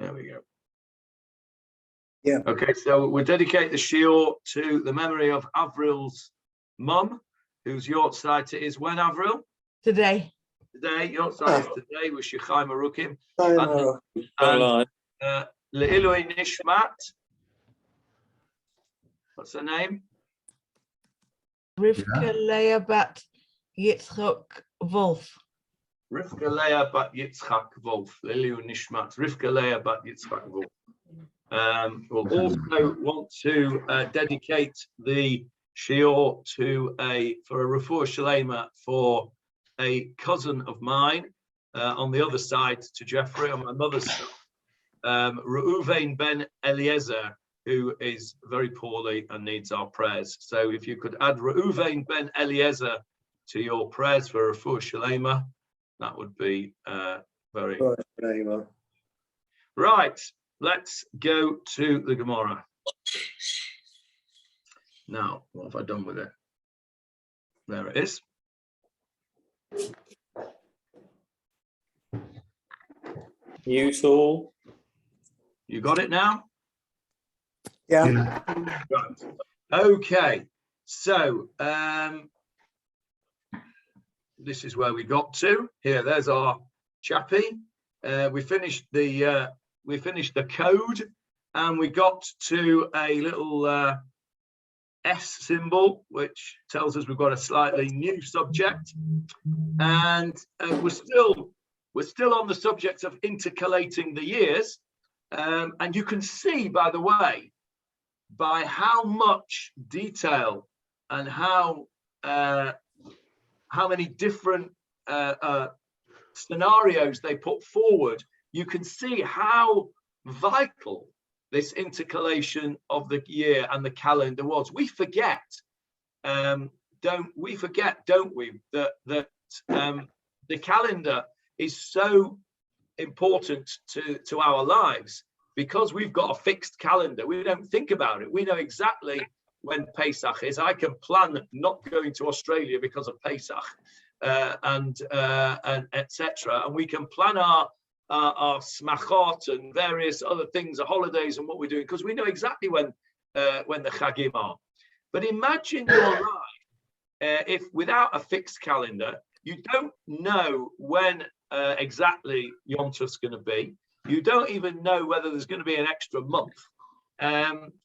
There we go. Yeah. Okay, so we'll dedicate the shiur to the memory of Avril's mum, whose yortzeit is when, Avril? Today. Today, yortzeit is today with Shechai Marukim. Sayonara. And Le'ilui Nishmat. What's her name? Rivka Leah Bat Yitzchok Wolf. Rivka Leah Bat Yitzchak Wolf. Le'ilui Nishmat. Rivka Leah Bat Yitzchak Wolf. We'll also want to dedicate the shiur to for a refuah shalema for a cousin of mine on the other side to Jeffrey, on my mother's side, Reuven ben Eliezer, who is very poorly and needs our prayers. So if you could add Reuven ben Eliezer to your prayers for refuah shalema, that would be very good. Right. Let's go to the Gemarah. Now, what have I done with it? There it is. Use all. You got it now? Yeah. Right. Okay. So, this is where we got to. Here, there's our chappie. We finished the code, and we got to a little S symbol, which tells us we've got a slightly new subject, and we're still on the subject of intercalating the years, and you can see, by the way, by how much detail and how many different scenarios they put forward, you can see how vital this intercalation of the year and the calendar was. We forget, don't we, that the calendar is so important to our lives, because we've got a fixed calendar. We don't think about it. We know exactly when Pesach is. I can plan not going to Australia because of Pesach, and etc. And we can plan our smachot and various other things, the holidays and what we're doing, because we know exactly when the chagim are. But imagine your life if without a fixed calendar, you don't know when exactly Yom Tov's going to be. You don't even know whether there's going to be an extra month.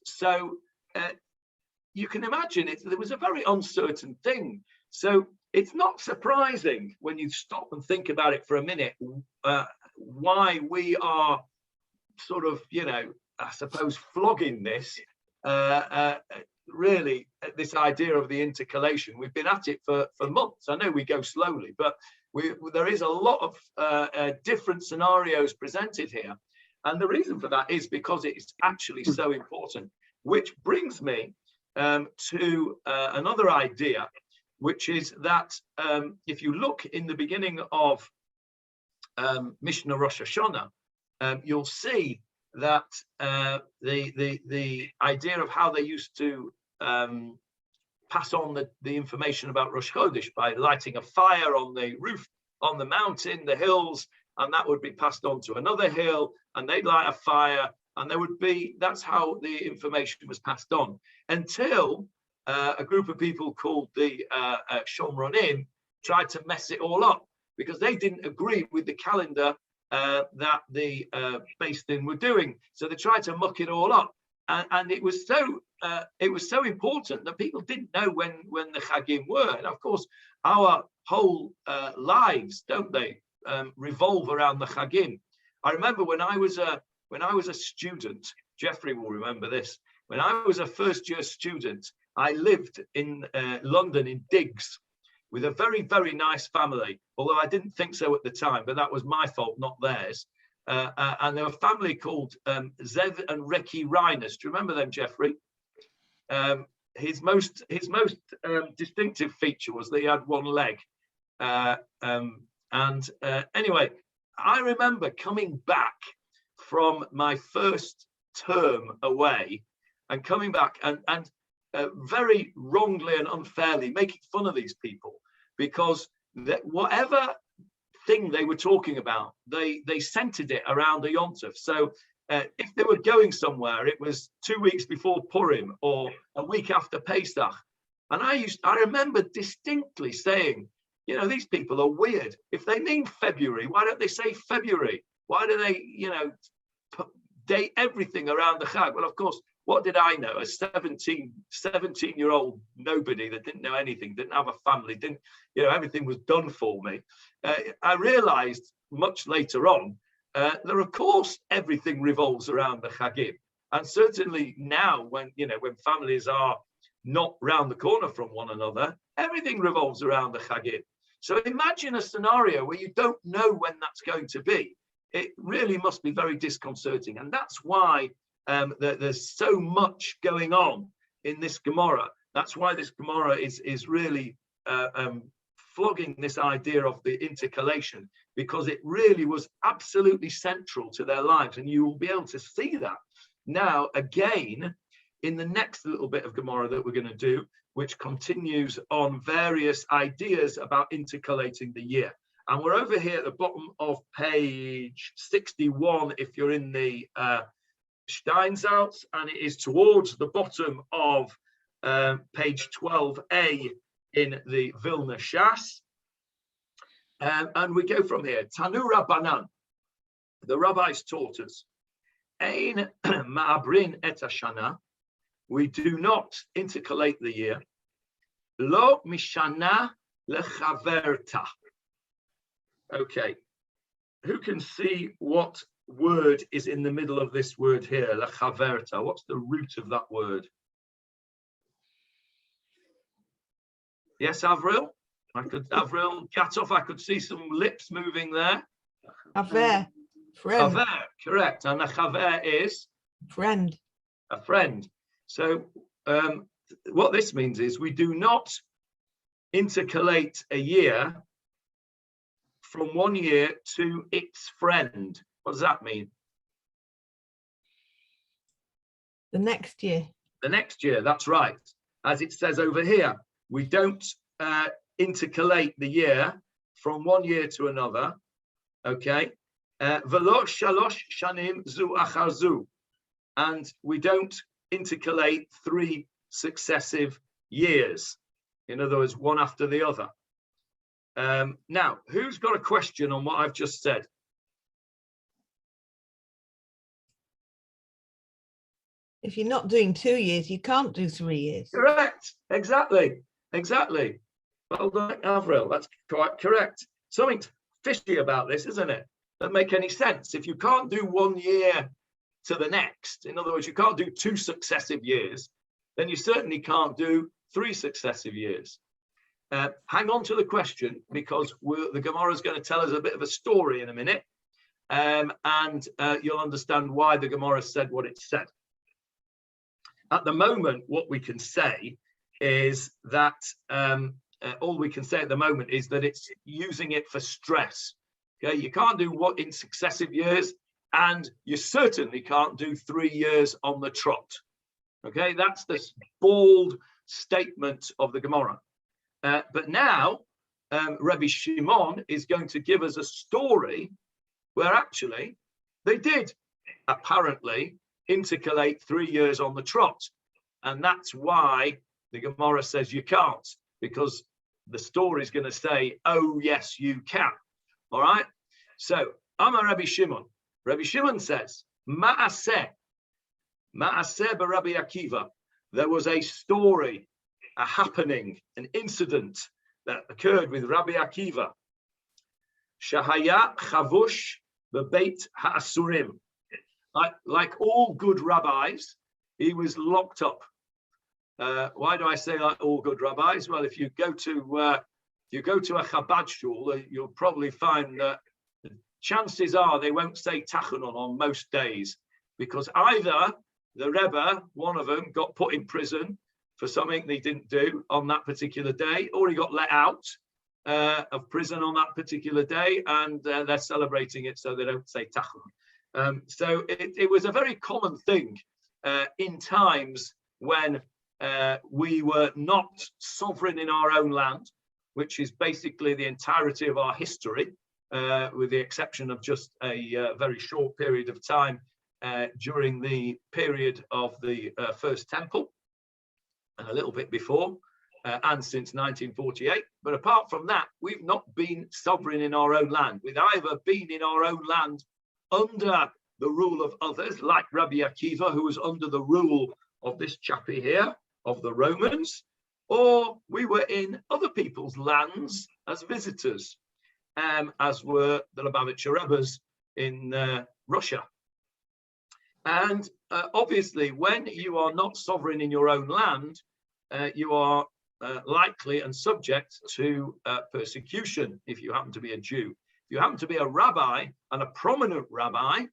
So you can imagine there was a very uncertain thing. So it's not surprising when you stop and think about it for a minute, why we are sort of, I suppose, flogging this, really, this idea of the intercalation. We've been at it for months. I know we go slowly, but there is a lot of different scenarios presented here. And the reason for that is because it's actually so important, which brings me to another idea, which is that if you look in the beginning of Mishnah Rosh Hashanah, you'll see that the idea of how they used to pass on the information about Rosh Chodesh by lighting a fire on the roof, on the mountain, the hills, and that would be passed on to another hill, and they'd light a fire, and that's how the information was passed on, until a group of people called the Shomronim tried to mess it all up, because they didn't agree with the calendar that the Beis Din were doing. So they tried to muck it all up, and it was so important that people didn't know when the Chagim were. And of course, our whole lives, don't they, revolve around the Chagim. I remember when I was a student, Jeffrey will remember this. When I was a first-year student, I lived in London in Diggs with a very, very nice family, although I didn't think so at the time, but that was my fault, not theirs. And they were a family called Zev and Reki Reiners. Do you remember them, Jeffrey? His most distinctive feature was that he had one leg. Anyway, I remember coming back from my first term away and coming back and very wrongly and unfairly making fun of these people, because whatever thing they were talking about. They centered it around the Yom Tov. So if they were going somewhere, it was 2 weeks before Purim or a week after Pesach. And I remember distinctly saying, you know, these people are weird. If they mean February, why don't they say February? Why do they, you know, date everything around the Chag? Well, of course, what did I know? A 17-year-old nobody that didn't know anything, didn't have a family, didn't, you know, everything was done for me. I realized much later on that, of course, everything revolves around the Chagim. And certainly now, when, you know, when families are not round the corner from one another, everything revolves around the Chagim. So imagine a scenario where you don't know when that's going to be. It really must be very disconcerting. And that's why there's so much going on in this Gemarah. That's why this Gemarah is really flogging this idea of the intercalation, because it really was absolutely central to their lives. And you will be able to see that now again in the next little bit of Gemarah that we're going to do, which continues on various ideas about intercalating the year. And we're over here at the bottom of page 61, if you're in the Steinsaltz, and it is towards the bottom of page 12a in the Vilna Shas. And we go from here. Tanu Rabbanan, the rabbis taught us, Ein ma'abrin et hashana, we do not intercalate the year. Lo mishana lechaverta. Okay, who can see what word is in the middle of this word here, lechaverta? What's the root of that word? Yes, Avril? Avril Gatov, I could see some lips moving there. Chaver, friend. Chaver, correct. And a chaver is? Friend. A friend. So what this means is we do not intercalate a year from one year to its friend. What does that mean? The next year. The next year, that's right. As it says over here, we don't intercalate the year from one year to another. Okay. Velo shalosh shanim zu achar zu. And we don't intercalate 3 successive years. In other words, one after the other. Now, who's got a question on what I've just said? If you're not doing 2 years, you can't do 3 years. Correct. Exactly. Exactly. Well done, Avril. That's quite correct. Something fishy about this, isn't it? Doesn't make any sense. If you can't do 1 year to the next, in other words, you can't do 2 successive years, then you certainly can't do 3 successive years. Hang on to the question, because the Gemarah is going to tell us a bit of a story in a minute, and you'll understand why the Gemarah said what it said. At the moment, what we can say is that all we can say at the moment is that it's using it for stress. Okay, you can't do what in successive years, and you certainly can't do 3 years on the trot. Okay, that's the bold statement of the Gemarah. But now, Rabbi Shimon is going to give us a story where actually they did apparently intercalate 3 years on the trot. And that's why the Gemarah says you can't, because the story is going to say, oh, yes, you can. All right. So, Amar Rabbi Shimon. Rabbi Shimon says, Ma'aseh Rabbi Akiva. There was a story, a happening, an incident that occurred with Rabbi Akiva. Shahaya chavush bebeit ha'asurim. Like all good rabbis, he was locked up. Why do I say like all good rabbis? Well, if you go to a Chabad shul, you'll probably find that chances are they won't say Tachanun on most days, because either the Rebbe, one of them, got put in prison for something they didn't do on that particular day, or he got let out of prison on that particular day, and they're celebrating it, so they don't say Tachanun. So it was a very common thing in times when we were not sovereign in our own land, which is basically the entirety of our history. with the exception of just a very short period of time during the period of the First Temple, and a little bit before, and since 1948. But apart from that, we've not been sovereign in our own land. We've either been in our own land under the rule of others, like Rabbi Akiva, who was under the rule of this chappie here, of the Romans, or we were in other people's lands as visitors, as were the Lubavitcher Rebbes in Russia. And obviously, when you are not sovereign in your own land, you are likely and subject to persecution if you happen to be a Jew. If you happen to be a rabbi, and a prominent rabbi,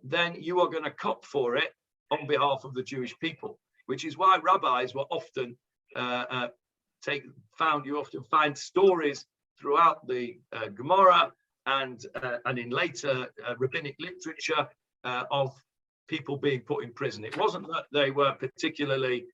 then you are going to cop for it on behalf of the Jewish people, which is why rabbis were often you often find stories throughout the Gemarah and in later rabbinic literature of people being put in prison. It wasn't that they were particularly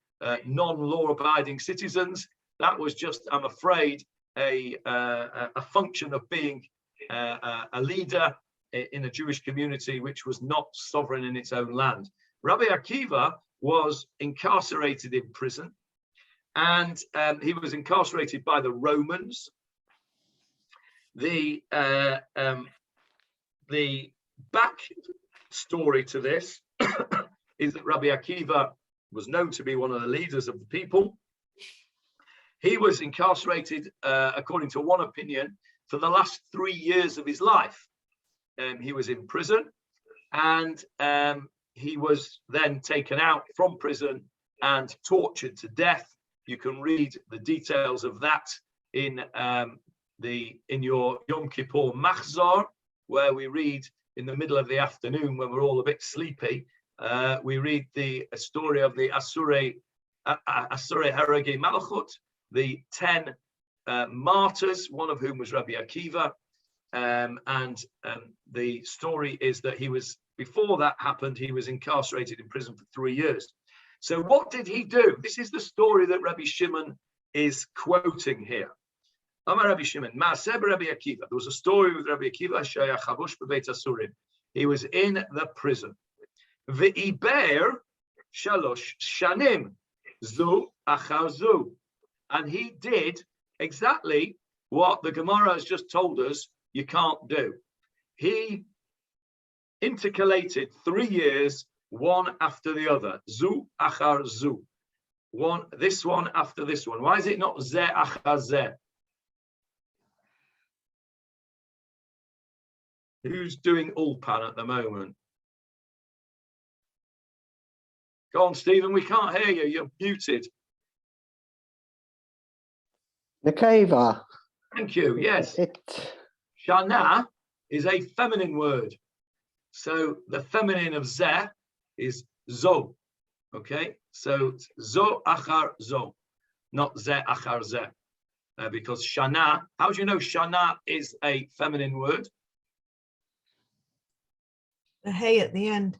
non-law-abiding citizens. That was just, I'm afraid, a function of being a leader in a Jewish community which was not sovereign in its own land. Rabbi Akiva was incarcerated in prison, and he was incarcerated by the Romans. The back story to this is that Rabbi Akiva was known to be one of the leaders of the people. He was incarcerated, according to one opinion, for the last 3 years of his life. He was in prison, and he was then taken out from prison and tortured to death. You can read the details of that in your Yom Kippur Machzor, where we read in the middle of the afternoon when we're all a bit sleepy. We read the story of the Asurei Haragei Malachut, the 10 martyrs, one of whom was Rabbi Akiva. And the story is that before that happened, he was incarcerated in prison for 3 years. So what did he do? This is the story that Rabbi Shimon is quoting here. Amar Rabbi Shimon, Ma'aseh Rabbi Akiva. There was a story with Rabbi Akiva, Shaya Chavush B'Beit Asurim. He was in the prison. Ve'iber shalosh shanim zu achar zu. And he did exactly what the Gemarah has just told us you can't do. He intercalated 3 years, one after the other. Zu achar zu. This one after this one. Why is it not ze achar ze? Who's doing Ulpan at the moment? Go on, Stephen, we can't hear you. You're muted. Nekeva. Thank you. Yes. Shana is a feminine word. So the feminine of ze is zo. Okay. So zo achar zo, not ze achar ze. Because shana, how do you know shana is a feminine word? The hay at the end.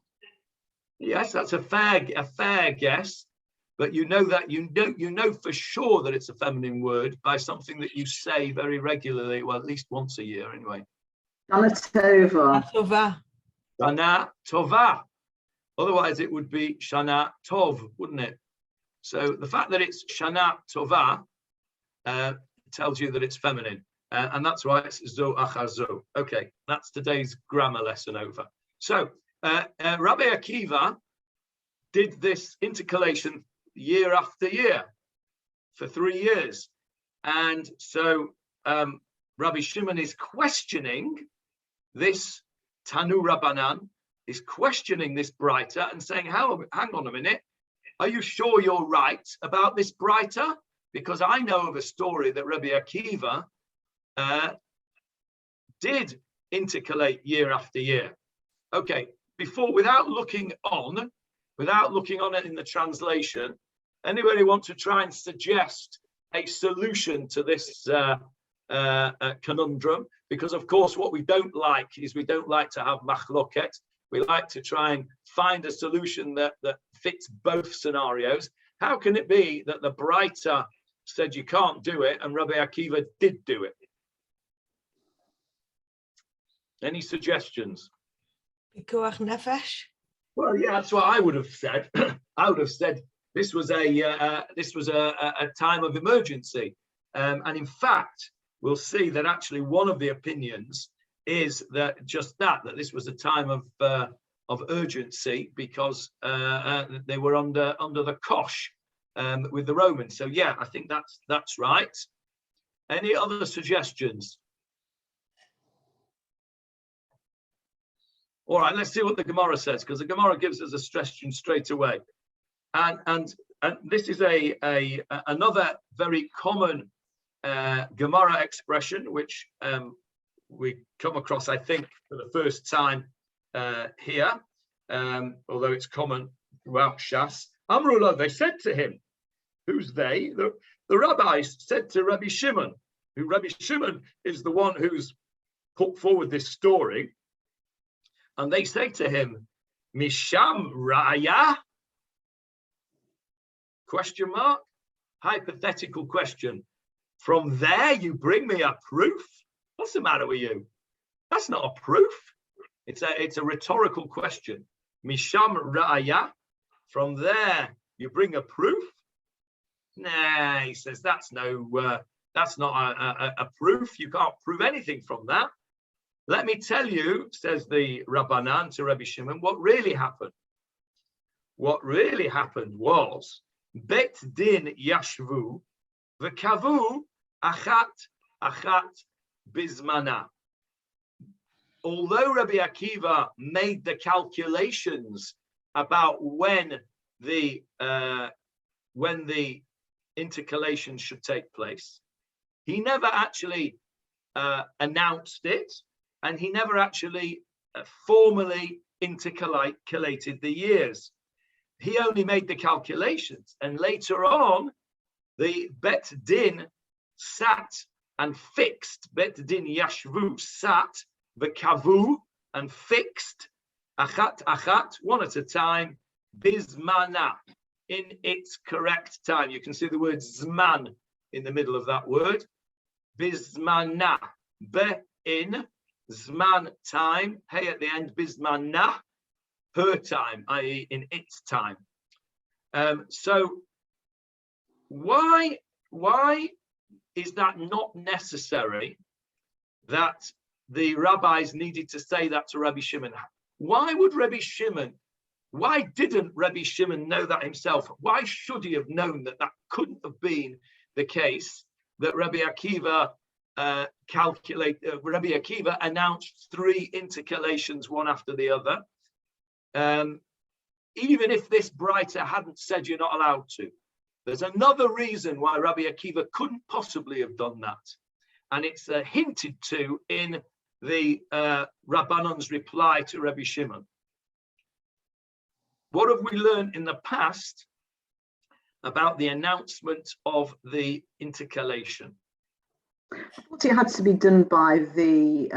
Yes, that's a fair guess, but you know for sure that it's a feminine word by something that you say very regularly, well, at least once a year anyway. Shana Tova. Shana tova. Otherwise, it would be shana tov, wouldn't it? So the fact that it's shana tova tells you that it's feminine, and that's why it's zo achar zo. Okay, that's today's grammar lesson over. So Rabbi Akiva did this intercalation year after year for 3 years. And so Rabbi Shimon is questioning this Tanu Rabbanan, is questioning this Breita and saying, hang on a minute, are you sure you're right about this Breita? Because I know of a story that Rabbi Akiva did intercalate year after year. Okay, without looking on it in the translation, anybody want to try and suggest a solution to this conundrum? Because of course, what we don't like is we don't like to have machloket. We like to try and find a solution that fits both scenarios. How can it be that the Breita said you can't do it and Rabbi Akiva did do it? Any suggestions? Pikuach nefesh. Well, yeah, that's what I would have said. I would have said this was a time of emergency, and in fact, we'll see that actually one of the opinions is that that this was a time of urgency because they were under the kosh with the Romans. So yeah, I think that's right. Any other suggestions? All right, let's see what the Gemarah says, because the Gemarah gives us a suggestion straight away. And this is another very common Gemarah expression, which we come across, I think, for the first time here, although it's common throughout Shas. Amrullah, they said to him, who's they? The rabbis said to Rabbi Shimon, who Rabbi Shimon is the one who's put forward this story. And they say to him, Misham Raya? Question mark? Hypothetical question. From there you bring me a proof? What's the matter with you? That's not a proof. It's a rhetorical question. Misham Raya? From there you bring a proof? Nah, he says that's not a proof. You can't prove anything from that. Let me tell you, says the Rabbanan to Rabbi Shimon, what really happened. What really happened was Bet Din Yashvu v'kavu achat bizmana. Although Rabbi Akiva made the calculations about when the intercalation should take place, he never actually announced it. And he never actually formally intercalated the years. He only made the calculations. And later on, the Bet Din sat and fixed, Bet Din Yashvu sat, v'kavu, and fixed, achat, one at a time, bizmana, in its correct time. You can see the word zman in the middle of that word. Bizmana, in Zman, time, hey at the end, bizmanah, her time, i.e. in its time. So why is that not necessary that the rabbis needed to say that to Rabbi Shimon? Why didn't Rabbi Shimon know that himself? Why should he have known that couldn't have been the case, that Rabbi Akiva Rabbi Akiva announced 3 intercalations one after the other, even if this Breita hadn't said you're not allowed to. There's another reason why Rabbi Akiva couldn't possibly have done that, and it's hinted to in the Rabbanon's reply to Rabbi Shimon. What have we learned in the past about the announcement of the intercalation? It had to be done by the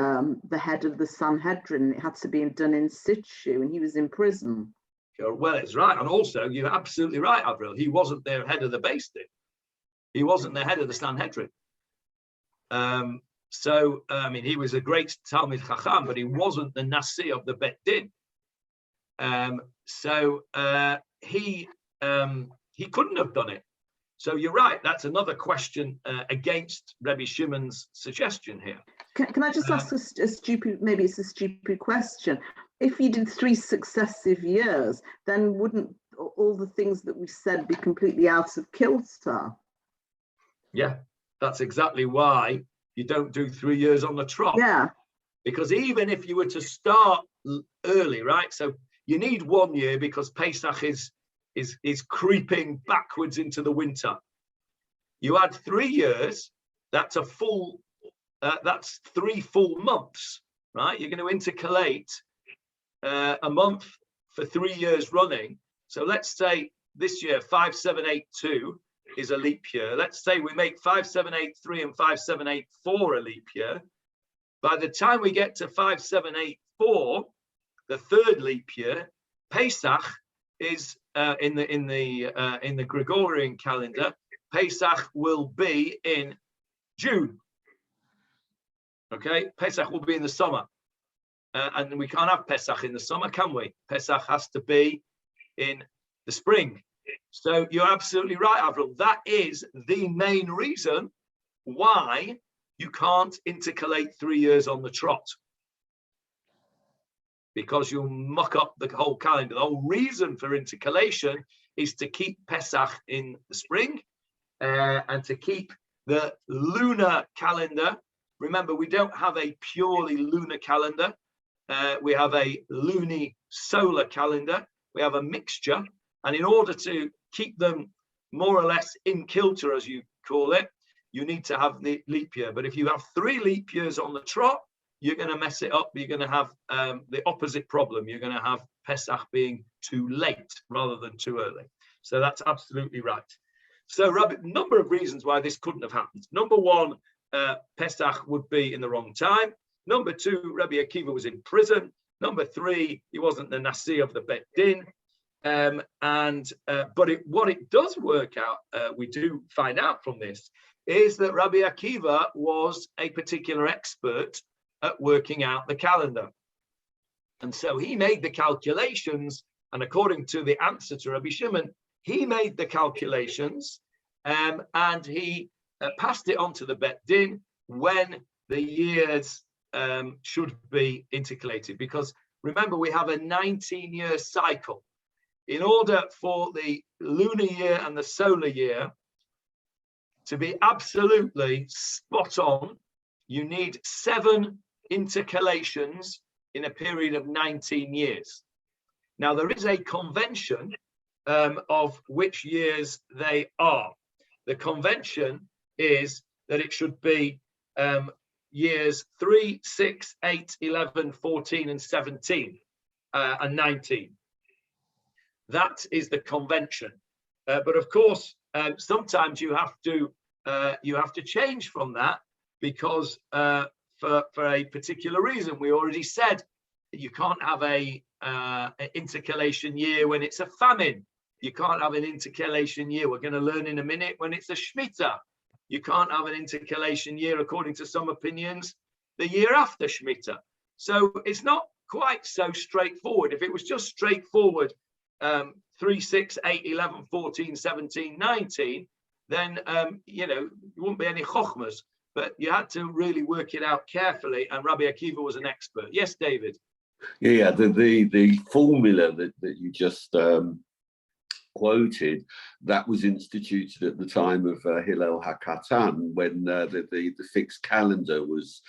head of the Sanhedrin. It had to be done in situ, and he was in prison. Well, it's right, and also you're absolutely right, Avril. He wasn't the head of the Beis Din. He wasn't the head of the Sanhedrin. So I mean, he was a great Talmid Chacham, but he wasn't the Nasi of the Bet Din. So he couldn't have done it. So you're right. That's another question against Rabbi Shimon's suggestion here. Can I just ask a stupid, maybe it's a stupid question. If you did 3 successive years, then wouldn't all the things that we said be completely out of kilter? Yeah, that's exactly why you don't do 3 years on the trot. Yeah. Because even if you were to start early, right? So you need 1 year because Pesach is creeping backwards into the winter. You add 3 years, that's a full, that's 3 full months, right? You're going to intercalate a month for 3 years running. So let's say this year, 5782 is a leap year. Let's say we make 5783 and 5784 a leap year. By the time we get to 5784, the 3rd leap year, Pesach is in the Gregorian calendar. Pesach will be in June. Okay, Pesach will be in the summer. and we can't have Pesach in the summer, can we? Pesach has to be in the spring. So you're absolutely right, Avril. That is the main reason why you can't intercalate 3 years on the trot, because you'll muck up the whole calendar. The whole reason for intercalation is to keep Pesach in the spring and to keep the lunar calendar. Remember, we don't have a purely lunar calendar. We have a luni-solar calendar. We have a mixture. And in order to keep them more or less in kilter, as you call it, you need to have the leap year. But if you have 3 leap years on the trot, you're going to mess it up. You're going to have the opposite problem. You're going to have Pesach being too late rather than too early. So that's absolutely right. So, Rabbi, number of reasons why this couldn't have happened. Number one, Pesach would be in the wrong time. Number two, Rabbi Akiva was in prison. Number three, he wasn't the Nasi of the Bet Din. But what it does work out, we do find out from this, is that Rabbi Akiva was a particular expert at working out the calendar. And so he made the calculations, and according to the answer to Rabbi Shimon, he made the calculations and he passed it on to the Bet Din when the years should be intercalated. Because remember, we have a 19-year cycle. In order for the lunar year and the solar year to be absolutely spot on, you need 7 intercalations in a period of 19 years. Now, there is a convention of which years they are. The convention is that it should be years 3, 6, 8, 11, 14, and 17, and 19. That is the convention. But of course, sometimes you have to change from that, because for a particular reason. We already said that you can't have an intercalation year when it's a famine. You can't have an intercalation year, we're going to learn in a minute, when it's a Shemittah. You can't have an intercalation year, according to some opinions, the year after Shemittah. So it's not quite so straightforward. If it was just straightforward, 3, 6, 8, 11, 14, 17, 19, then, there wouldn't be any chokhmas. But you had to really work it out carefully, and Rabbi Akiva was an expert. Yes, David? Yeah, the formula that you just quoted, that was instituted at the time of Hillel HaKatan, when the fixed calendar was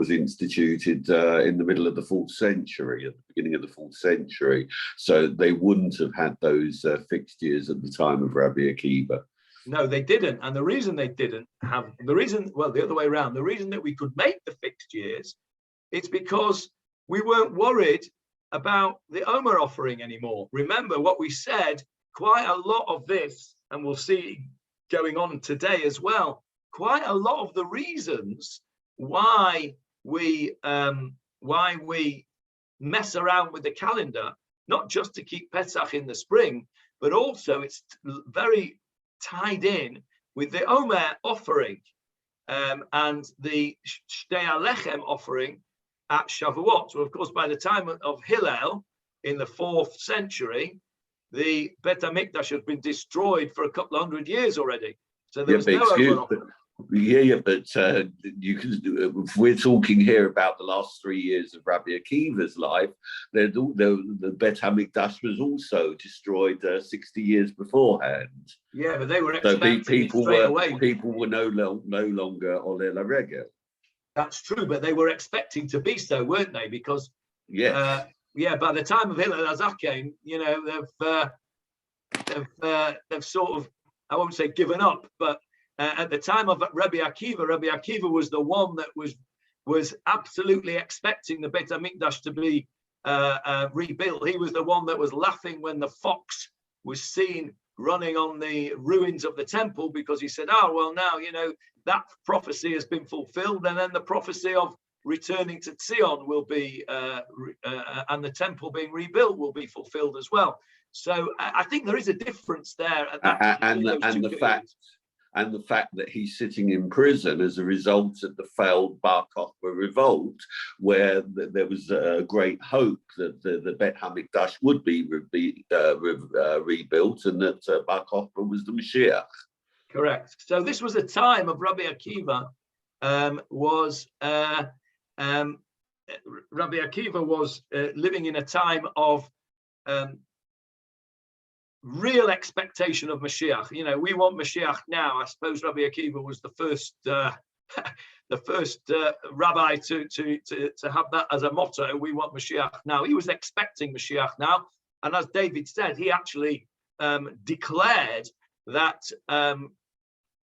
instituted in the middle of the 4th century, at the beginning of the 4th century. So they wouldn't have had those fixed years at the time of Rabbi Akiva. No, they didn't. And the reason they didn't have, the other way around, the reason that we could make the fixed years, it's because we weren't worried about the Omer offering anymore. Remember what we said, quite a lot of this, and we'll see going on today as well, quite a lot of the reasons why we mess around with the calendar, not just to keep Pesach in the spring, but also it's very tied in with the Omer offering and the Shtei Alechem offering at Shavuot. Well, of course, by the time of Hillel in the 4th century, the Bet HaMikdash had been destroyed for a couple of hundred years already. So there was no Omer offering. But you can. If we're talking here about the last 3 years of Rabbi Akiva's life, the Bet HaMikdash was also destroyed 60 years beforehand. Yeah, but they were expecting people straight away. People were no longer Oleh LaRegel. That's true, but they were expecting to be so, weren't they? Because yes, by the time of Hillel HaZaken, they've sort of, I won't say given up, but at the time of Rabbi Akiva was the one that was absolutely expecting the Beit HaMikdash to be rebuilt. He was the one that was laughing when the fox was seen running on the ruins of the temple, because he said, oh, well, now, that prophecy has been fulfilled, and then the prophecy of returning to Zion will be, and the temple being rebuilt will be fulfilled as well. So I think there is a difference there. And the fact and the fact that he's sitting in prison as a result of the failed Bar Kokhba revolt, where there was a great hope that the Beit HaMikdash would be rebuilt, and that Bar Kokhba was the Mashiach. Correct. So this was a time of Rabbi Akiva Rabbi Akiva was living in a time of real expectation of Mashiach. You know, we want Mashiach now. I suppose Rabbi Akiva was the first rabbi to have that as a motto. We want Mashiach now. He was expecting Mashiach now, and as David said, he actually declared that Bar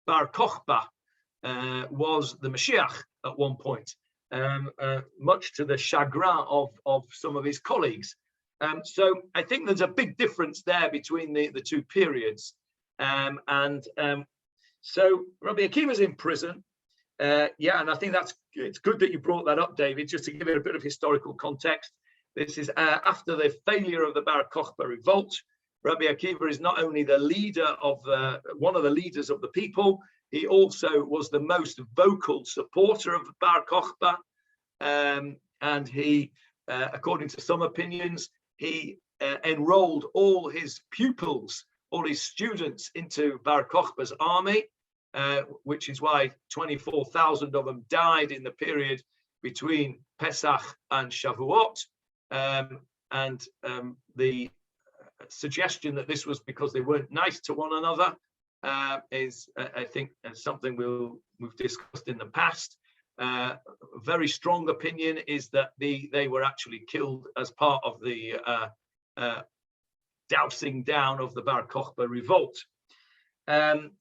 Kokhba was the Mashiach at one point, much to the chagrin of some of his colleagues. So I think there's a big difference there between the two periods. So Rabbi Akiva's in prison. Yeah, and I think it's good that you brought that up, David, just to give it a bit of historical context. This is after the failure of the Bar Kokhba revolt. Rabbi Akiva is not only the leader of one of the leaders of the people, he also was the most vocal supporter of Bar Kokhba, and he, according to some opinions, he enrolled all his pupils, all his students into Bar Kokhba's army, which is why 24,000 of them died in the period between Pesach and Shavuot. And the suggestion that this was because they weren't nice to one another is, I think, something we've discussed in the past. Very strong opinion is that they were actually killed as part of the dousing down of the Bar Kokhba revolt.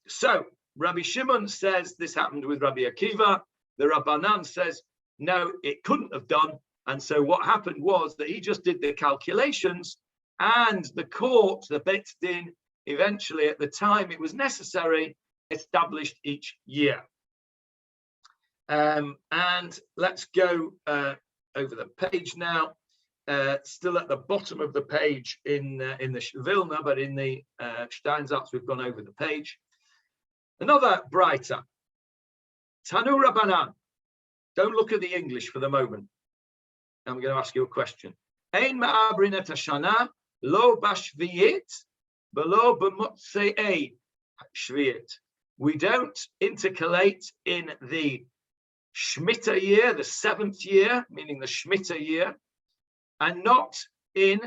So Rabbi Shimon says this happened with Rabbi Akiva. The Rabbanan says no, it couldn't have done. And so what happened was that he just did the calculations, and the court, the Beit Din, eventually, at the time it was necessary, established each year. And let's go over the page now. Still at the bottom of the page in the Vilna, but in the Steinsatz we've gone over the page. Another brighter. Tanu Rabbanan. Don't look at the English for the moment. I'm going to ask you a question. Ein ma'abrin et hashana lo b'shviyit v'lo b'motzei shviyit. We don't intercalate in the Shemittah year, the 7th year, meaning the Shemittah year, and not in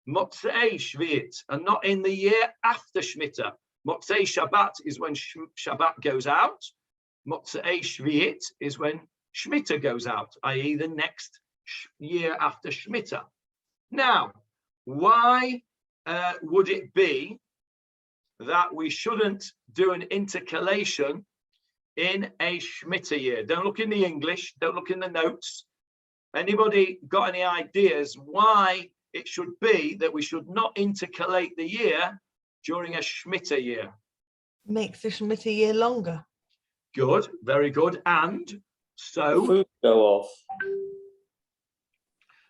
Motzei Shviyit, and not in the year after Shemittah. Motzei Shabbat is when Shabbat goes out. Motzei Shviyit is when Shemittah goes out, i.e. the next year after Shemittah. Now, why would it be that we shouldn't do an intercalation in a Shemittah year? Don't look in the English, don't look in the notes. Anybody got any ideas why it should be that we should not intercalate the year during a Shemittah year? Makes the Shemittah year longer. Good, very good. And so Food go off.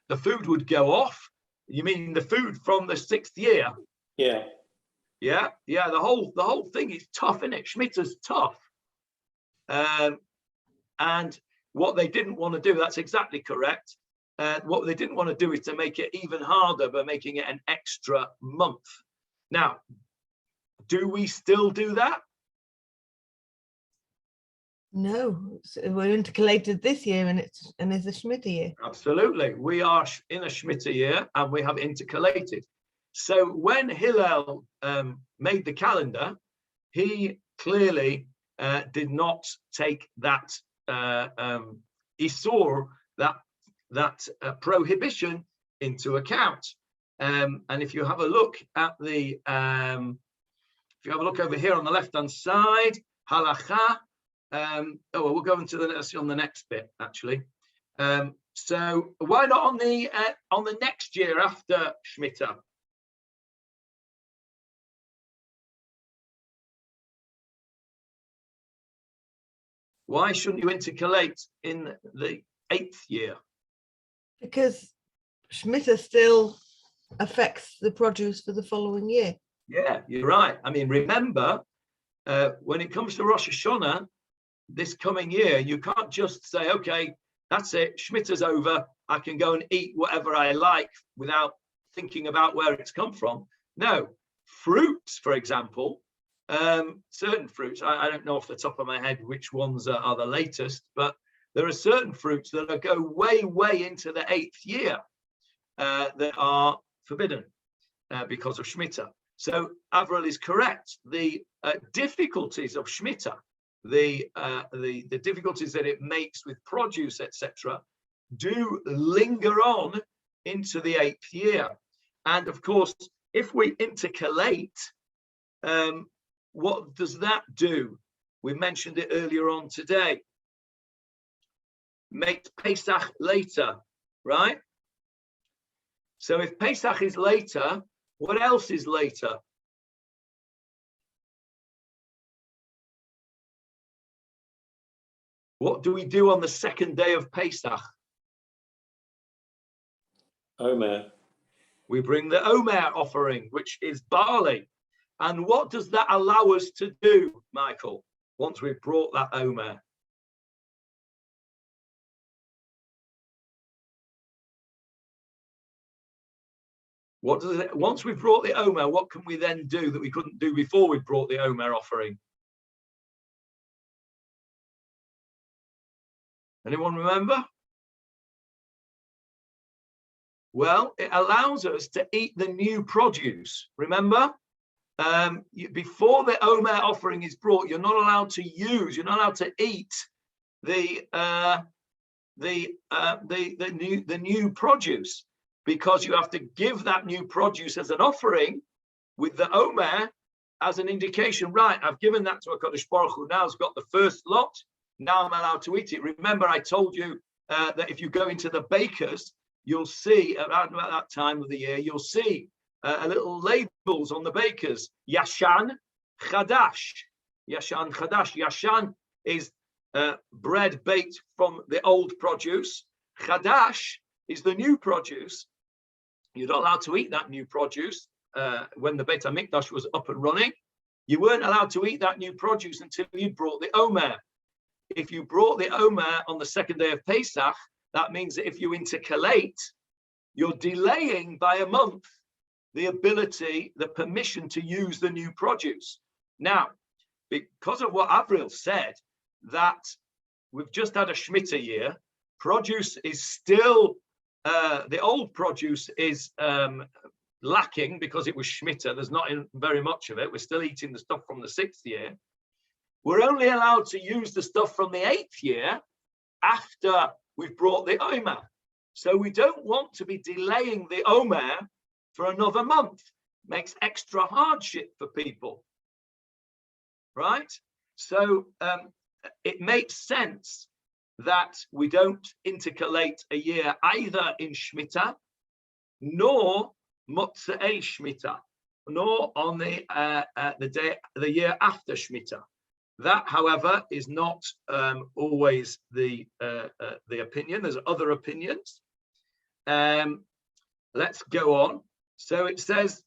the food would go off. You mean the food from the 6th year? Yeah. Yeah. The whole thing is tough, isn't it? Shemittah's tough. And what they didn't want to do, that's exactly correct. What they didn't want to do is to make it even harder by making it an extra month. Now, do we still do that? No, we're intercalated this year, and it's a Shemittah year. Absolutely. We are in a Shemittah year and we have intercalated. So when Hillel made the calendar, he clearly did not take that isur, that prohibition into account. And if you have a look at the, if you have a look over here on the left-hand side, halacha. We'll go into on the next bit actually. So why not on the next year after Shemittah? Why shouldn't you intercalate in the 8th year? Because Shemittah still affects the produce for the following year. Yeah, you're right. I mean, remember When it comes to Rosh Hashanah, this coming year, you can't just say, okay, that's it, Shemittah's over, I can go and eat whatever I like without thinking about where it's come from. No, fruits, for example, certain fruits, I don't know off the top of my head which ones are the latest, but there are certain fruits that go way, way into the 8th year that are forbidden because of Shemittah. So Avril is correct. The difficulties of Shemittah, the difficulties that it makes with produce, etc., do linger on into the 8th year. And of course, if we intercalate, what does that do? We mentioned it earlier on today. Makes Pesach later, right? So if Pesach is later, what else is later? What do we do on the 2nd day of Pesach? Omer. We bring the Omer offering, which is barley. And what does that allow us to do, Michael, once we've brought that Omer? What does it, once we've brought the Omer, what can we then do that we couldn't do before we brought the Omer offering? Anyone remember? Well, it allows us to eat the new produce. Remember, before the Omer offering is brought, you're not allowed to use, you're not allowed to eat the new produce, because you have to give that new produce as an offering with the Omer as an indication. Right, I've given that to HaKadosh Baruch Hu. Now it's got the first lot. Now I'm allowed to eat it. Remember, I told you that if you go into the bakers, you'll see around about that time of the year, you'll see little labels on the bakers. Yashan, Chadash. Yashan, Chadash. Yashan is bread baked from the old produce. Chadash is the new produce. You're not allowed to eat that new produce when the Beit HaMikdash was up and running. You weren't allowed to eat that new produce until you brought the Omer. If you brought the Omer on the 2nd day of Pesach, that means that if you intercalate, you're delaying by a month the ability, the permission to use the new produce. Now, because of what Avril said, that we've just had a Shemittah year, produce is still, the old produce is lacking because it was Shemittah. There's not very much of it. We're still eating the stuff from the 6th year. We're only allowed to use the stuff from the 8th year after we've brought the Omer. So we don't want to be delaying the Omer for another month. Makes extra hardship for people, right? So it makes sense that we don't intercalate a year either in Shemittah, nor Motzei Shemittah, nor on the year after Shemittah. That, however, is not always the opinion. There's other opinions. Let's go on. So it says,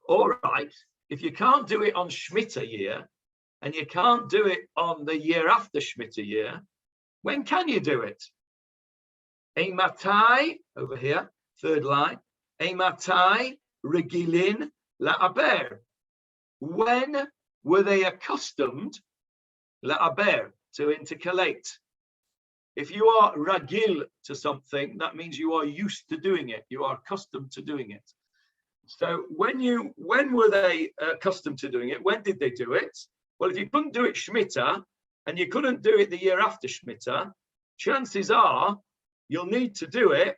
all right, if you can't do it on Shemittah year, and you can't do it on the year after Shemittah year, when can you do it? Eimatai, over here, 3rd line, Eimatai regilin la'aber. When were they accustomed, la'aber, to intercalate? If you are ragil to something, that means you are used to doing it. You are accustomed to doing it. So when were they accustomed to doing it? When did they do it? Well, if you couldn't do it Shemittah, and you couldn't do it the year after Shemittah, chances are you'll need to do it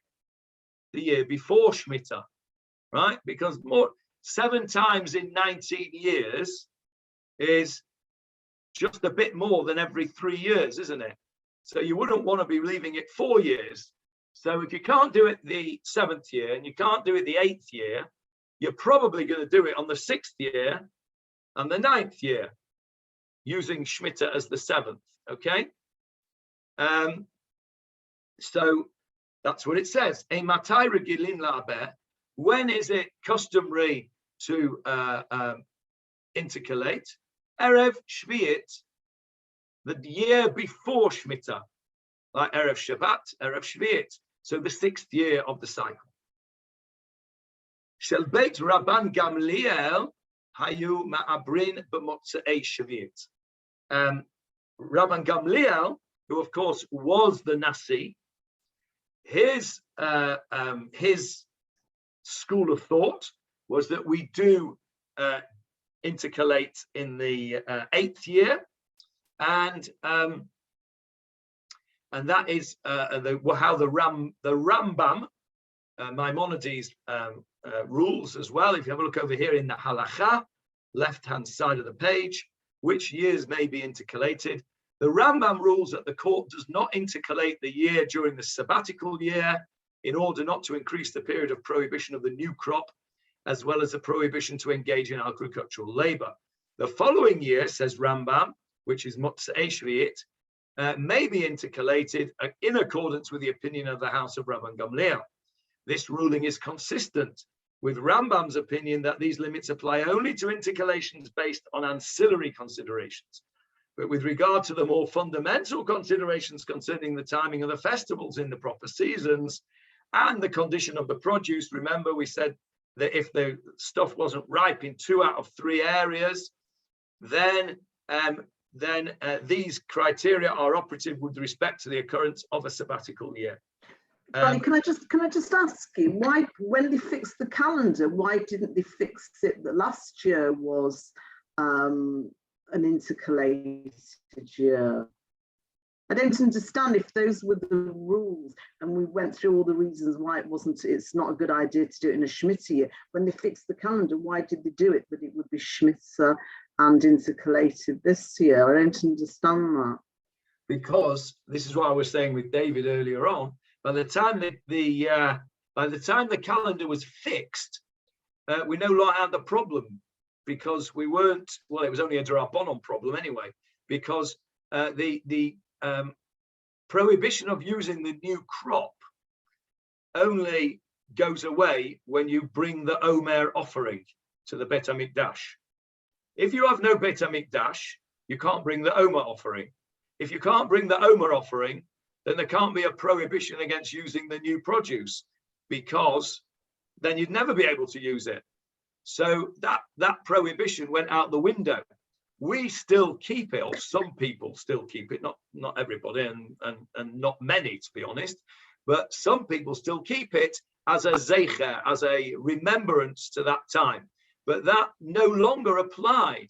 the year before Shemittah, right? Because 7 times in 19 years is just a bit more than every 3 years, isn't it? So you wouldn't want to be leaving it 4 years. So if you can't do it the 7th year and you can't do it the 8th year, you're probably going to do it on the 6th year and the 9th year, using Shemittah as the 7th, okay? So that's what it says. When is it customary to intercalate? Erev Shvi'it, the year before Shemittah, like Erev Shabbat, Erev Shvi'it, so the 6th year of the cycle. Shel Beit Rabban Gamliel hayu ma'abrin b'motzei Shvi'it. Rabban Gamliel, who of course was the Nasi, his school of thought was that we do intercalate in the 8th year, and that is how the Rambam, Maimonides, rules as well. If you have a look over here in the Halacha, left-hand side of the page, which years may be intercalated. The Rambam rules that the court does not intercalate the year during the sabbatical year in order not to increase the period of prohibition of the new crop, as well as the prohibition to engage in agricultural labor. The following year, says Rambam, which is Motzei Shvi'it, may be intercalated in accordance with the opinion of the house of Rabban Gamliel. This ruling is consistent with Rambam's opinion that these limits apply only to intercalations based on ancillary considerations. But with regard to the more fundamental considerations concerning the timing of the festivals in the proper seasons and the condition of the produce, remember we said that if the stuff wasn't ripe in 2 out of 3 areas, then these criteria are operative with respect to the occurrence of a sabbatical year. Can I just ask you, why, when they fixed the calendar, why didn't they fix it that last year was an intercalated year? I don't understand if those were the rules, and we went through all the reasons why it's not a good idea to do it in a Shemittah year. When they fixed the calendar, why did they do it that it would be Shemittah and intercalated this year? I don't understand that. Because this is what I was saying with David earlier on. By the time the calendar was fixed, we no longer had the problem, because we weren't. Well, it was only a Drabanan problem anyway, because the prohibition of using the new crop only goes away when you bring the Omer offering to the Bet HaMikdash. If you have no Bet HaMikdash, you can't bring the Omer offering. If you can't bring the Omer offering, then there can't be a prohibition against using the new produce, because then you'd never be able to use it. So that prohibition went out the window. We still keep it, or some people still keep it, not everybody, and not many, to be honest, but some people still keep it as a zeicher, as a remembrance to that time. But that no longer applied,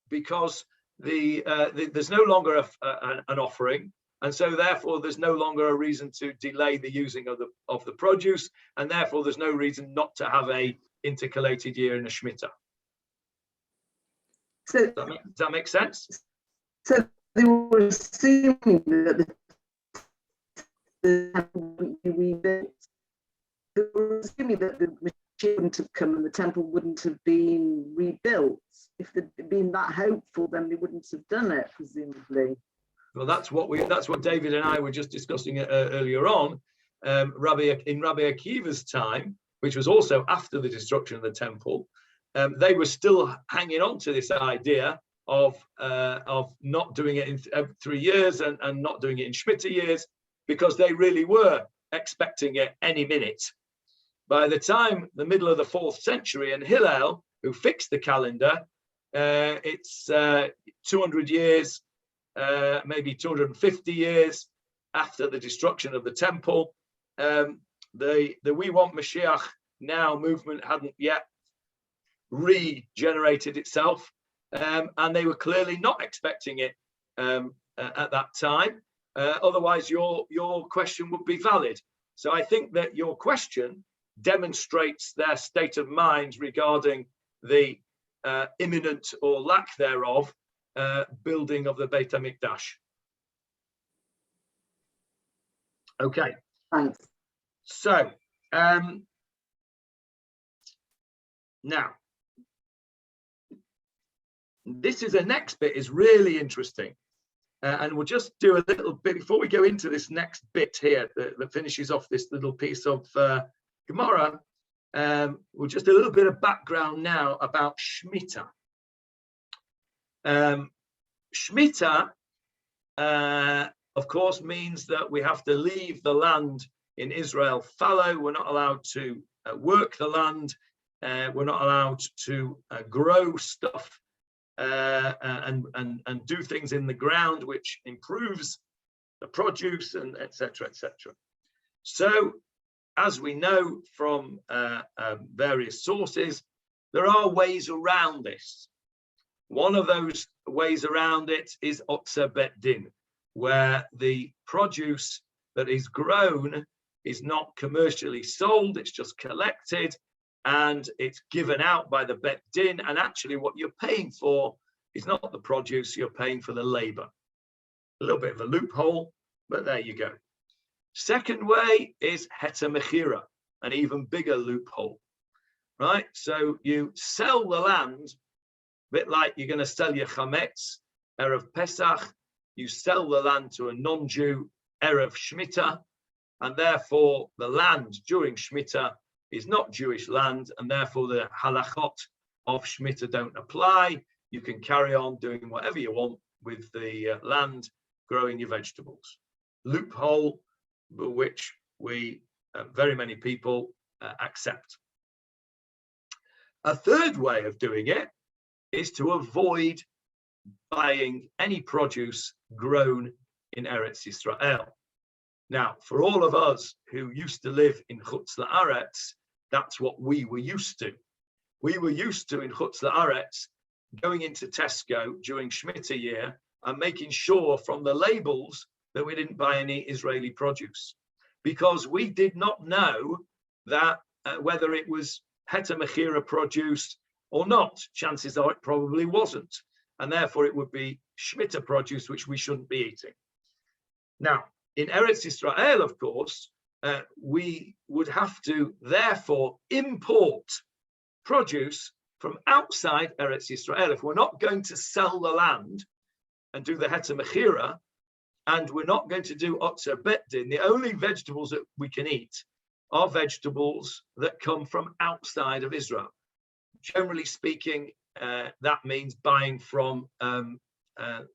because there's no longer an offering. And so therefore, there's no longer a reason to delay the using of the produce, and therefore there's no reason not to have a intercalated year in a Shemittah. So does that make sense? So they were assuming that the temple wouldn't be rebuilt. They were assuming that the machine wouldn't have come and the temple wouldn't have been rebuilt. If they'd been that hopeful, then they wouldn't have done it, presumably. Well, that's what David and I were just discussing earlier on. In Rabbi Akiva's time, which was also after the destruction of the temple, they were still hanging on to this idea of not doing it in 3 years and not doing it in Shemittah years, because they really were expecting it any minute. By the time the middle of the 4th century, and Hillel, who fixed the calendar, it's 200 years. Maybe 250 years after the destruction of the temple. The We Want Mashiach Now movement hadn't yet regenerated itself, and they were clearly not expecting it at that time. Otherwise, your question would be valid. So I think that your question demonstrates their state of mind regarding the imminent or lack thereof building of the Beit HaMikdash. Okay. Thanks. So now this is the next bit is really interesting, and we'll just do a little bit before we go into this next bit here that finishes off this little piece of Gemarah. We'll just a little bit of background now about Shemittah. Shemittah, of course, means that we have to leave the land in Israel fallow. We're not allowed to work the land. We're not allowed to grow stuff and do things in the ground which improves the produce, and etc. etc. So, as we know from various sources, there are ways around this. One of those ways around it is Otzer Bet Din, where the produce that is grown is not commercially sold, it's just collected and it's given out by the Bet Din, and actually what you're paying for is not the produce, you're paying for the labor. A little bit of a loophole, but there you go. Second way is Heter Mechira, an even bigger loophole, right? So you sell the land, a bit like you're going to sell your chametz, Erev Pesach, you sell the land to a non-Jew, Erev Shemittah, and therefore the land during Shemittah is not Jewish land, and therefore the halachot of Shemittah don't apply. You can carry on doing whatever you want with the land, growing your vegetables. Loophole, which we, very many people accept. A third way of doing it is to avoid buying any produce grown in Eretz Yisrael. Now, for all of us who used to live in Chutz La'aretz, that's what we were used to. We were used to, in Chutz La'aretz, going into Tesco during Shemittah year and making sure from the labels that we didn't buy any Israeli produce, because we did not know that whether it was Heter Mechira produce or not. Chances are it probably wasn't, and therefore it would be Shemittah produce, which we shouldn't be eating. Now, in Eretz Yisrael, of course, we would have to therefore import produce from outside Eretz Yisrael. If we're not going to sell the land and do the Heter Mechira, and we're not going to do Otzer Bet Din, the only vegetables that we can eat are vegetables that come from outside of Israel. Generally speaking, that means buying from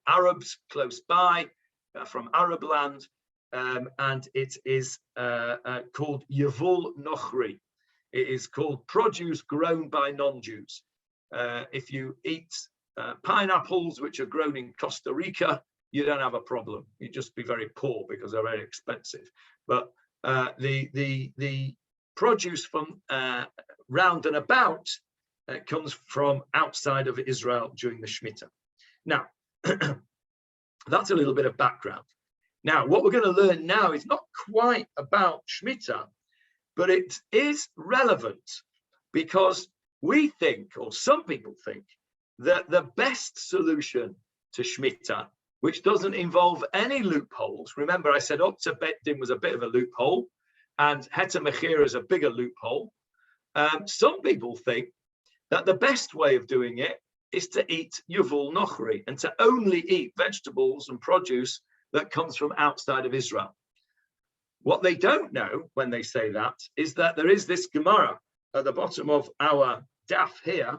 Arabs close by, from Arab land, and it is called Yevul Nochri. It is called produce grown by non-Jews. If you eat pineapples which are grown in Costa Rica, you don't have a problem. You just be very poor because they're very expensive. But the produce from round and about comes from outside of Israel during the Shemittah. Now, that's a little bit of background. Now, what we're going to learn now is not quite about Shemittah, but it is relevant because we think, or some people think, that the best solution to Shemittah, which doesn't involve any loopholes. Remember, I said Otzer Bet Din was a bit of a loophole, and Heter Mechira is a bigger loophole. Some people think that the best way of doing it is to eat Yevul Nochri, and to only eat vegetables and produce that comes from outside of Israel. What they don't know when they say that is that there is this Gemarah at the bottom of our daf here,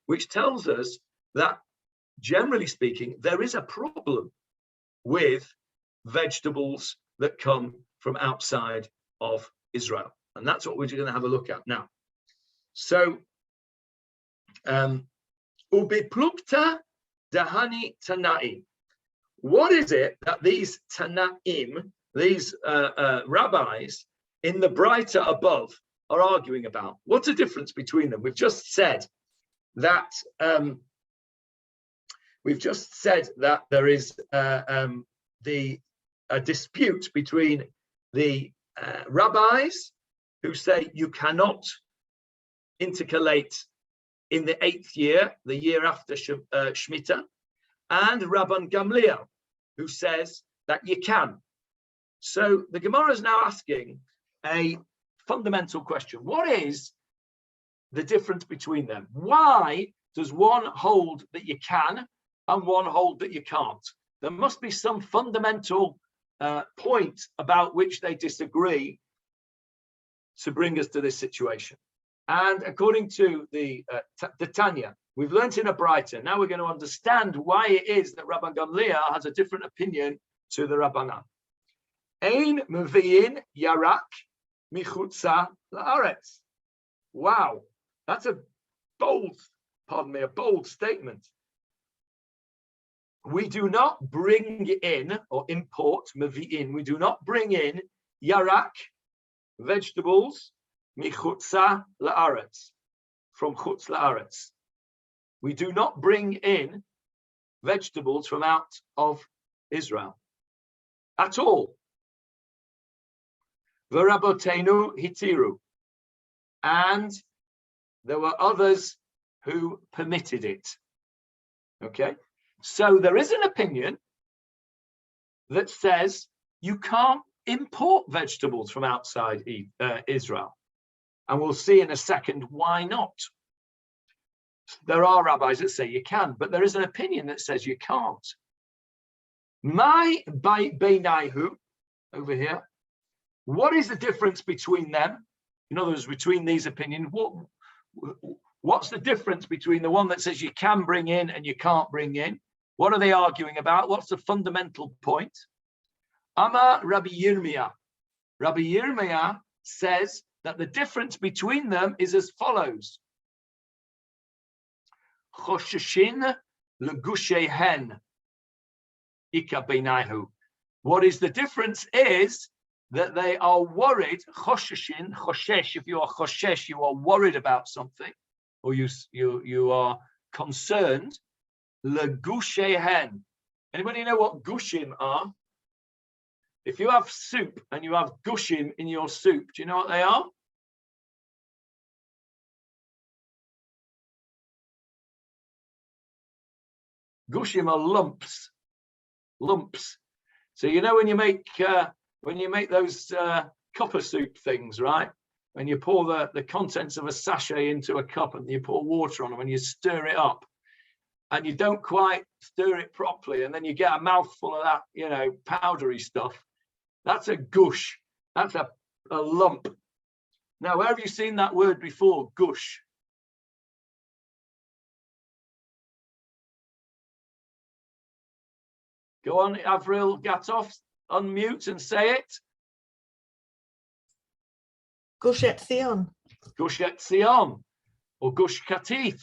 which tells us that, generally speaking, there is a problem with vegetables that come from outside of Israel. And that's what we're going to have a look at now. So, Ubiplukta Dahani Tanaim. What is it that these Tanaim, these rabbis in the brighter above, are arguing about? What's the difference between them? We've just said that there is a dispute between the rabbis who say you cannot intercalate in the 8th year, the year after Shemittah, and Rabban Gamliel, who says that you can. So the Gemarah is now asking a fundamental question. What is the difference between them? Why does one hold that you can and one hold that you can't? There must be some fundamental point about which they disagree to bring us to this situation. And according to the Tanya, we've learnt in a Brighton. Now we're going to understand why it is that Rabban Gamliel has a different opinion to the Rabbanan. Ein mevi'in yarak michutza la'aretz. Wow, that's a bold statement. We do not bring in or import mevi'in. We do not bring in yarak, vegetables, michutza la'aretz, from chutz la'aretz. We do not bring in vegetables from out of Israel at all. V'rabotenu hitiru, and there were others who permitted it. Okay, so there is an opinion that says you can't import vegetables from outside Israel, and we'll see in a second why not. There are rabbis that say you can, but there is an opinion that says you can't. My beinaihu over here. What is the difference between them? In other words, between these opinions, what's the difference between the one that says you can bring in and you can't bring in? What are they arguing about? What's the fundamental point? Amar Rabbi Yirmiyah. Rabbi Yirmiyah says that the difference between them is as follows. Chosheshin legushehen ika beinaihu. What is the difference is that they are worried. Chosheshin, choshesh. If you are choshesh, you are worried about something, or you are concerned. Legushehen. Anybody know what gushim are? If you have soup and you have gushim in your soup, do you know what they are? Gushim are lumps. So you know when you make those copper soup things, right? When you pour the contents of a sachet into a cup and you pour water on them and you stir it up, and you don't quite stir it properly, and then you get a mouthful of that, powdery stuff. That's a gush. That's a lump. Now, where have you seen that word before? Gush. Go on, Avril Gatov, unmute and say it. Gush Etzion. Gush Etzion, or Gush Katif,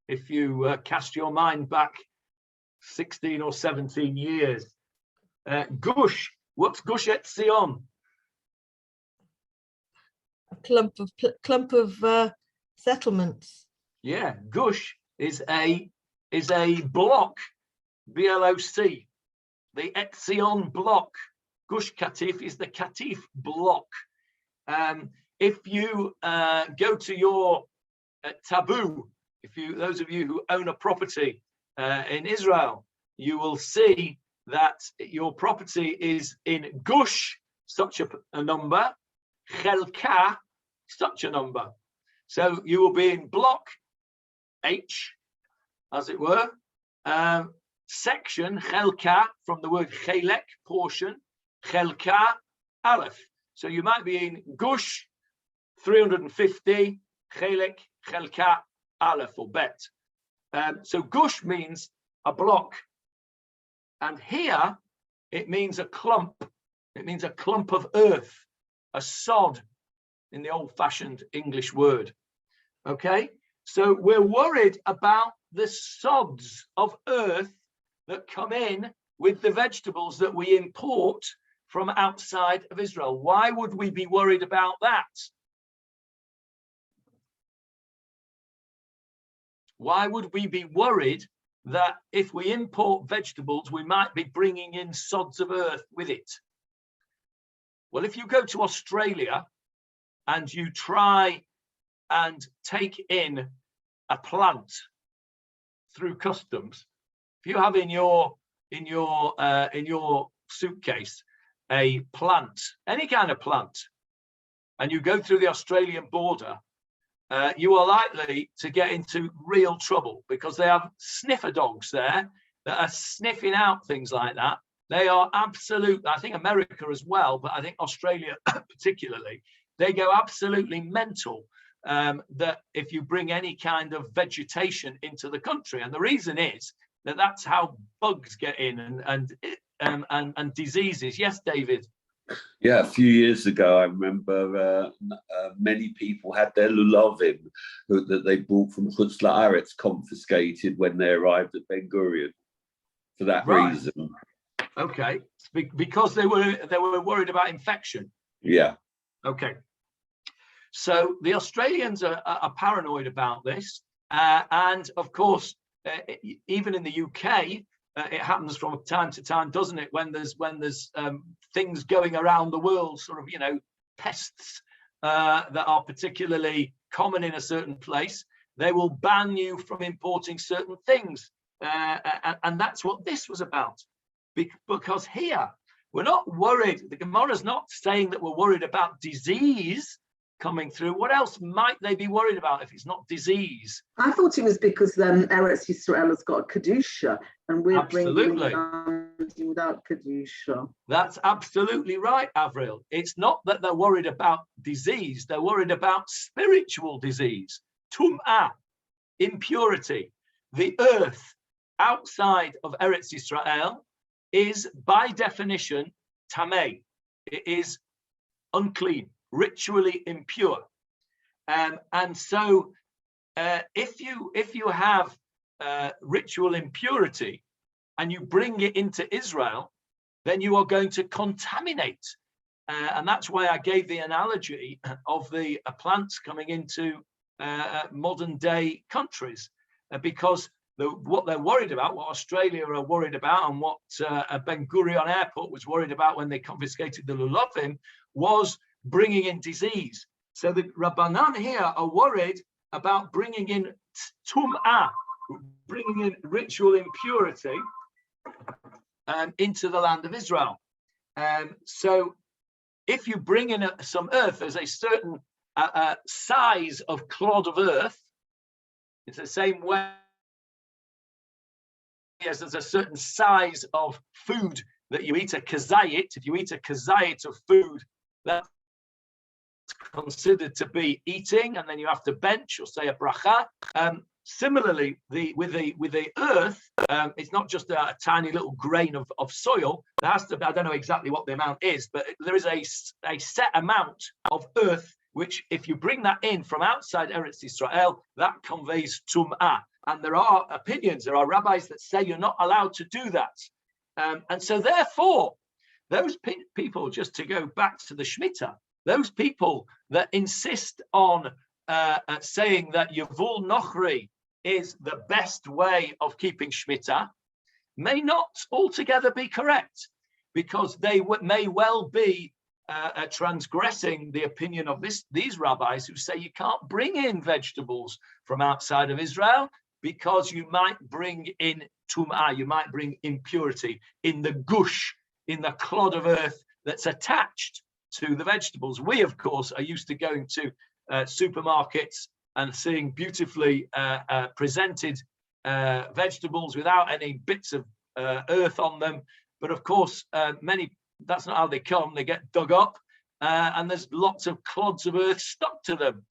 if you cast your mind back 16 or 17 years. Gush, what's Gush Etzion? A clump of settlements. Yeah, Gush is a block, B-L-O-C. The Etzion block. Gush Katif is the Katif block. If you go to your taboo, those of you who own a property in Israel, you will see that your property is in Gush, such a number, Chelka, such a number. So you will be in block H, as it were, section, Chelka, from the word Chelek, portion, Chelka, Aleph. So you might be in Gush 350, Chelek, Chelka, Aleph, or Bet. So Gush means a block. And here it means a clump. It means a clump of earth, a sod in the old-fashioned English word. Okay? So we're worried about the sods of earth that come in with the vegetables that we import from outside of Israel. Why would we be worried about that? Why would we be worried that if we import vegetables, we might be bringing in sods of earth with it? Well, if you go to Australia and you try and take in a plant through customs, if you have in your suitcase a plant, any kind of plant, and you go through the Australian border, you are likely to get into real trouble because they have sniffer dogs there that are sniffing out things like that. They are absolute, I think America as well, but I think Australia particularly, they go absolutely mental that if you bring any kind of vegetation into the country. And the reason is that that's how bugs get in and diseases. Yes, David. Yeah, a few years ago, I remember many people had their lulavim that they brought from Chutz La'aretz confiscated when they arrived at Ben Gurion for that reason. Okay, because they were worried about infection. Yeah. Okay. So the Australians are paranoid about this, and of course, even in the UK. It happens from time to time, doesn't it? When there's things going around the world, sort of, pests that are particularly common in a certain place, they will ban you from importing certain things, and that's what this was about. Because here we're not worried. The Gemarah is not saying that we're worried about disease coming through. What else might they be worried about if it's not disease? I thought it was because Eretz Yisrael has got a Kedusha, and we're bringing it without Kedusha. That's absolutely right, Avril. It's not that they're worried about disease, they're worried about spiritual disease, tum'ah, impurity. The earth outside of Eretz Yisrael is by definition tameh. It is unclean, ritually impure, and so if you have ritual impurity and you bring it into Israel, then you are going to contaminate, and that's why I gave the analogy of the plants coming into modern day countries, because what they're worried about, what Australia are worried about, and what Ben Gurion Airport was worried about when they confiscated the lulavim was bringing in disease. So the Rabbanan here are worried about bringing in tum'ah, bringing in ritual impurity into the land of Israel. So if you bring in some earth, there's a certain size of clod of earth. It's the same way as there's a certain size of food that you eat, a kazayit. If you eat a kazayit of food, that's considered to be eating, and then you have to bench or say a bracha. Similarly, with the earth, it's not just a tiny little grain of soil. There has to be, I don't know exactly what the amount is, but there is a set amount of earth, which if you bring that in from outside Eretz Yisrael, that conveys tum'ah. And there are opinions, there are rabbis that say you're not allowed to do that. And so therefore, those people, just to go back to the Shemittah, those people that insist on saying that Yavul Nochri is the best way of keeping Shemittah may not altogether be correct, because they may well be transgressing the opinion of these rabbis who say you can't bring in vegetables from outside of Israel because you might bring in tum'ah, you might bring impurity in the gush, in the clod of earth that's attached to the vegetables. We, of course, are used to going to supermarkets and seeing beautifully presented vegetables without any bits of earth on them. But of course, that's not how they come. They get dug up and there's lots of clods of earth stuck to them.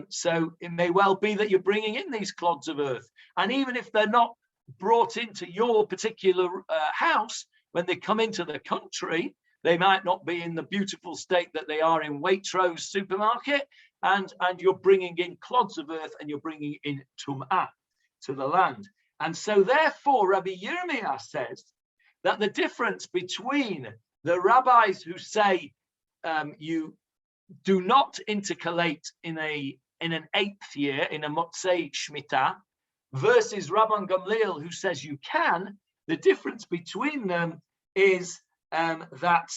So it may well be that you're bringing in these clods of earth. And even if they're not brought into your particular house, when they come into the country, they might not be in the beautiful state that they are in Waitrose supermarket, and you're bringing in clods of earth and you're bringing in tum'ah to the land. And so therefore, Rabbi Yirmiyah says that the difference between the rabbis who say you do not intercalate in an 8th year, in a Motzei Shemittah, versus Rabban Gamliel who says you can, the difference between them is that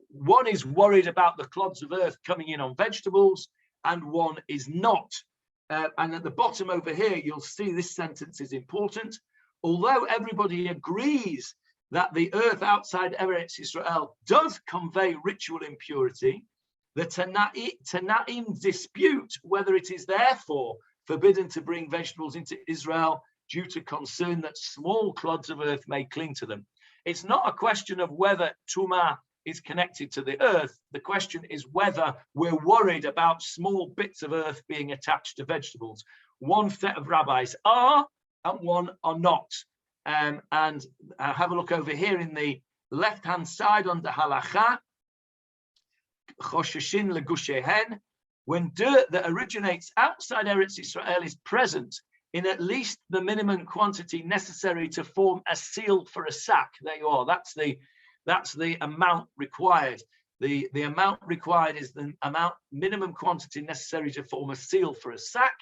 one is worried about the clods of earth coming in on vegetables and one is not. And at the bottom over here, you'll see this sentence is important. Although everybody agrees that the earth outside Eretz Yisrael does convey ritual impurity, the Tanaim dispute whether it is therefore forbidden to bring vegetables into Israel due to concern that small clods of earth may cling to them. It's not a question of whether tumah is connected to the earth. The question is whether we're worried about small bits of earth being attached to vegetables. One set of rabbis are, and one are not. And have a look over here in the left-hand side under halacha, chosheshin legushehen, when dirt that originates outside Eretz Israel is present in at least the minimum quantity necessary to form a seal for a sack. There you are. That's the amount required. The amount required is the minimum quantity necessary to form a seal for a sack.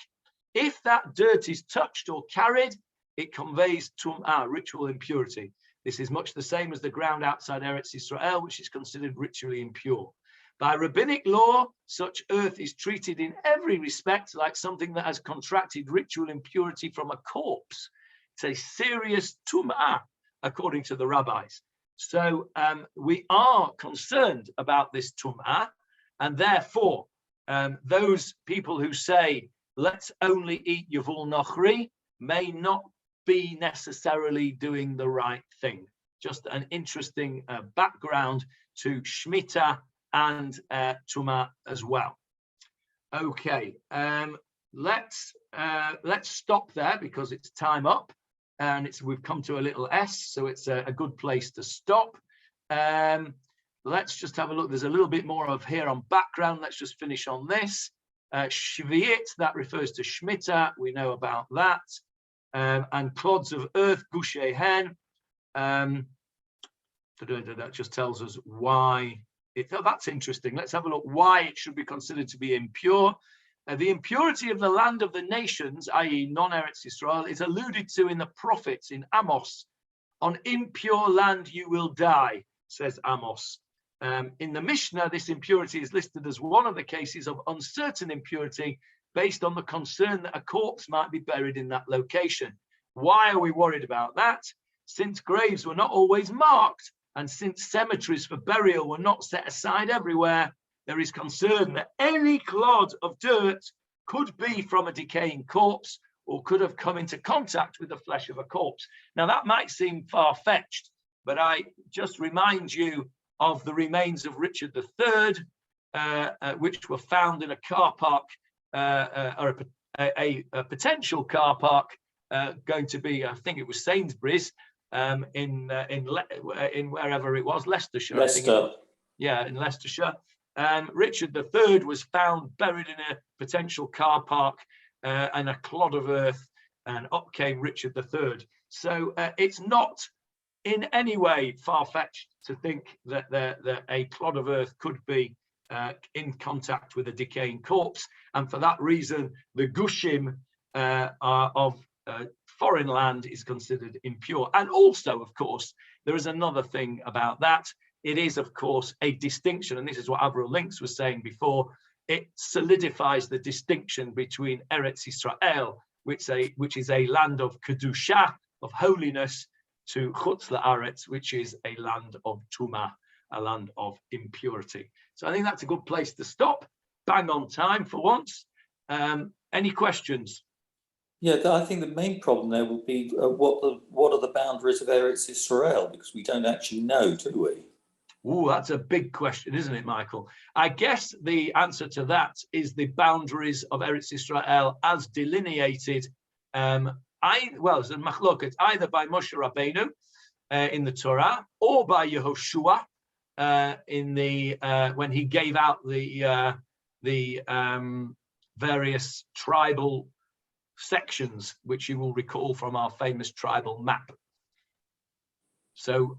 If that dirt is touched or carried, it conveys tum'ah, ritual impurity. This is much the same as the ground outside Eretz Israel, which is considered ritually impure. By rabbinic law, such earth is treated in every respect like something that has contracted ritual impurity from a corpse. It's a serious tum'ah, according to the rabbis. So we are concerned about this tum'ah, and therefore those people who say, let's only eat yavul nochri, may not be necessarily doing the right thing. Just an interesting background to Shemittah and Tumah as well. Okay, let's stop there because it's time up, and we've come to a little S, so it's a good place to stop. Let's just have a look. There's a little bit more of here on background. Let's just finish on this. Shvi'it, that refers to Shemittah. We know about that. And clods of earth, gushehen. That just tells us why. That's interesting. Let's have a look why it should be considered to be impure. The impurity of the land of the nations, i.e. non-Eretz Israel, is alluded to in the prophets in Amos. On impure land you will die, says Amos. In the Mishnah, this impurity is listed as one of the cases of uncertain impurity based on the concern that a corpse might be buried in that location. Why are we worried about that? Since graves were not always marked, and since cemeteries for burial were not set aside everywhere, there is concern that any clod of dirt could be from a decaying corpse or could have come into contact with the flesh of a corpse. Now that might seem far-fetched, but I just remind you of the remains of Richard III, which were found in a car park, or a potential car park, going to be, I think it was Sainsbury's, in wherever it was, Leicestershire. Leicester. In Leicestershire. Richard III was found buried in a potential car park and a clod of earth, and up came Richard III. So it's not in any way far-fetched to think that a clod of earth could be in contact with a decaying corpse, and for that reason the gushim of foreign land is considered impure. And also, of course, there is another thing about that. It is, of course, a distinction, and this is what Avril Links was saying before. It solidifies the distinction between Eretz Israel, which is a land of kedusha, of holiness, to Chutz La'aretz, which is a land of tumah, a land of impurity. So I think that's a good place to stop. Bang on time for once. Any questions? Yeah, I think the main problem there will be what are the boundaries of Eretz Israel, because we don't actually know, do we? Oh, that's a big question, isn't it, Michael? I guess the answer to that is the boundaries of Eretz Israel as delineated. It's a machloket, either by Moshe Rabbeinu in the Torah, or by Yehoshua in the when he gave out the various tribal sections, which you will recall from our famous tribal map. So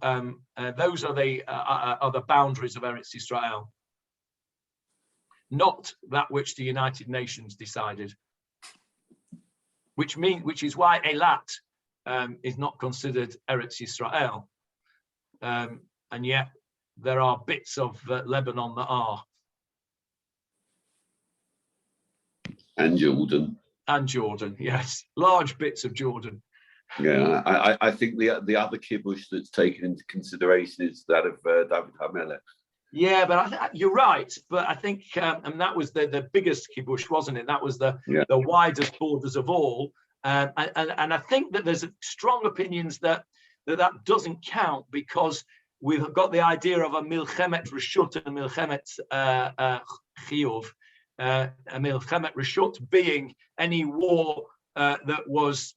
those are the boundaries of Eretz Israel, not that which the United Nations decided. Which is why Eilat is not considered Eretz Israel, and yet there are bits of Lebanon that are. And Jordan. And Jordan, yes, large bits of Jordan. Yeah, I think the other kibush that's taken into consideration is that of David HaMelech. Yeah, but you're right. But I think, and that was the biggest kibush, wasn't it? That was the widest borders of all. And I think that there's strong opinions that doesn't count, because we've got the idea of a milchemet reshut and a milchemet chiyuv. A milchemet reshut being any war that was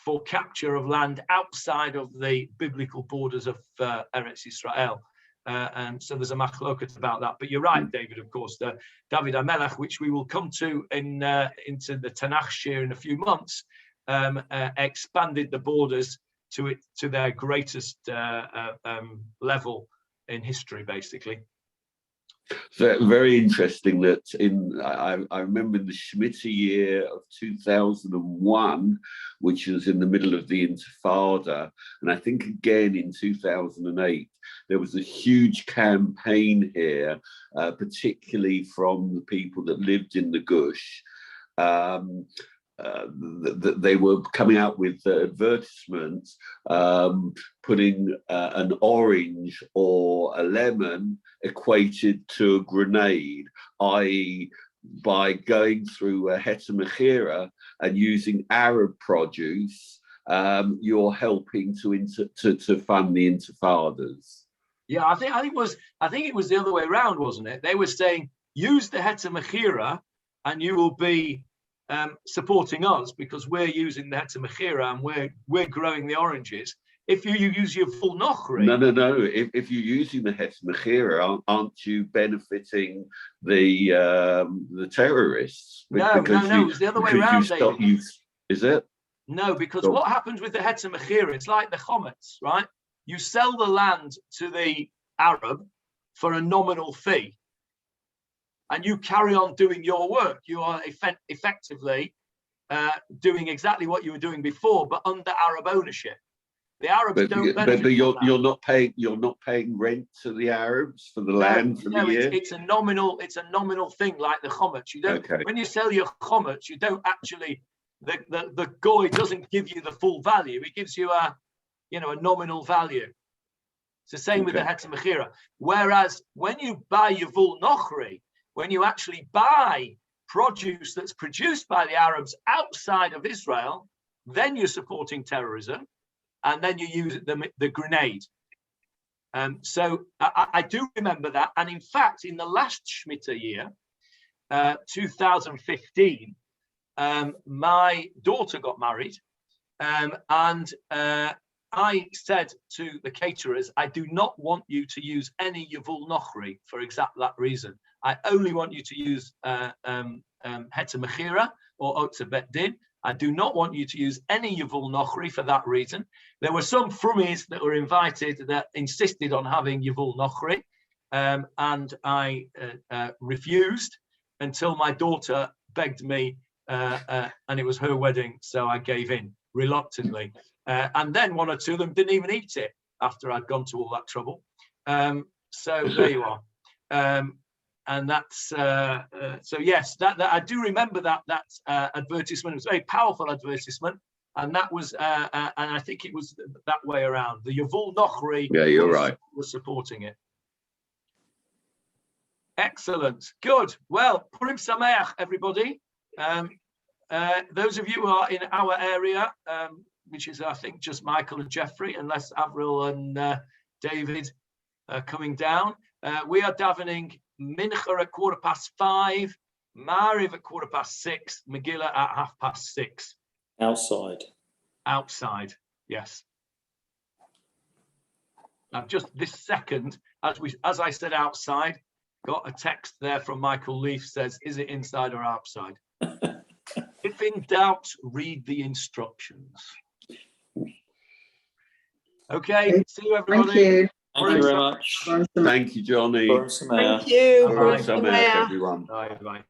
for capture of land outside of the biblical borders of Eretz Israel. And so there's a machloket about that. But you're right, David, of course, the David HaMelech, which we will come to into the Tanakh shir in a few months, expanded the borders to their greatest level in history, basically. So very interesting that I remember in the Shemittah year of 2001, which was in the middle of the Intifada, and I think again in 2008, there was a huge campaign here, particularly from the people that lived in the Gush. They were coming out with advertisements putting an orange or a lemon equated to a grenade, i.e. by going a Heter Mechira and using Arab produce, you're helping to fund the intifadas. Yeah, I think it was the other way around, wasn't it? They were saying use the Heter Mechira and you will be supporting us because we're using the Heter Mechira and we're growing the oranges. If you use your full Nochri. No. If you're using the Heter Mechira, aren't you benefiting the terrorists? No. It's the other way around, David. Is it? No, because what happens with the Heter Mechira? It's like the Chometz, right? You sell the land to the Arab for a nominal fee. And you carry on doing your work. You are effectively doing exactly what you were doing before, but under Arab ownership. The Arabs don't benefit. But you're not paying rent to the Arabs for the land for the year. It's a nominal thing like the chometz. You don't when you sell your chometz, you don't actually the goy doesn't give you the full value. It gives you a nominal value. It's the same with the Heter Mechira. Whereas when you buy Yevul Nochri, when you actually buy produce that's produced by the Arabs outside of Israel, then you're supporting terrorism, and then you use the grenade. So I do remember that. And in fact, in the last Shemittah year, 2015, my daughter got married, and I said to the caterers, I do not want you to use any Yevul Nochri for exactly that reason. I only want you to use Heter Mechira or Otza Bet Din. I do not want you to use any Yevul Nochri for that reason. There were some Frumis that were invited that insisted on having Yevul Nochri, and I refused until my daughter begged me, and it was her wedding, so I gave in reluctantly. And then one or two of them didn't even eat it after I'd gone to all that trouble. So there you are. And that's so yes, that I do remember that advertisement. It was a very powerful advertisement, and that was and I think it was that way around. The Yevul Nochri was supporting it. Excellent, good. Well, Purim Sameach, everybody. Those of you who are in our area, which is I think just Michael and Jeffrey, unless Avril and David are coming down, we are davening Mincha at 5:15, Mariv at 6:15, Megillah at 6:30. Outside, yes. I've just this second, as I said outside, got a text there from Michael Leaf says, is it inside or outside? If in doubt, read the instructions. Okay, see you everybody. Thank you. Thank you very much. Thank you, Johnny. Purim Sameach. Thank you. Purim Purim Sameach, Sameach. everyone. Bye.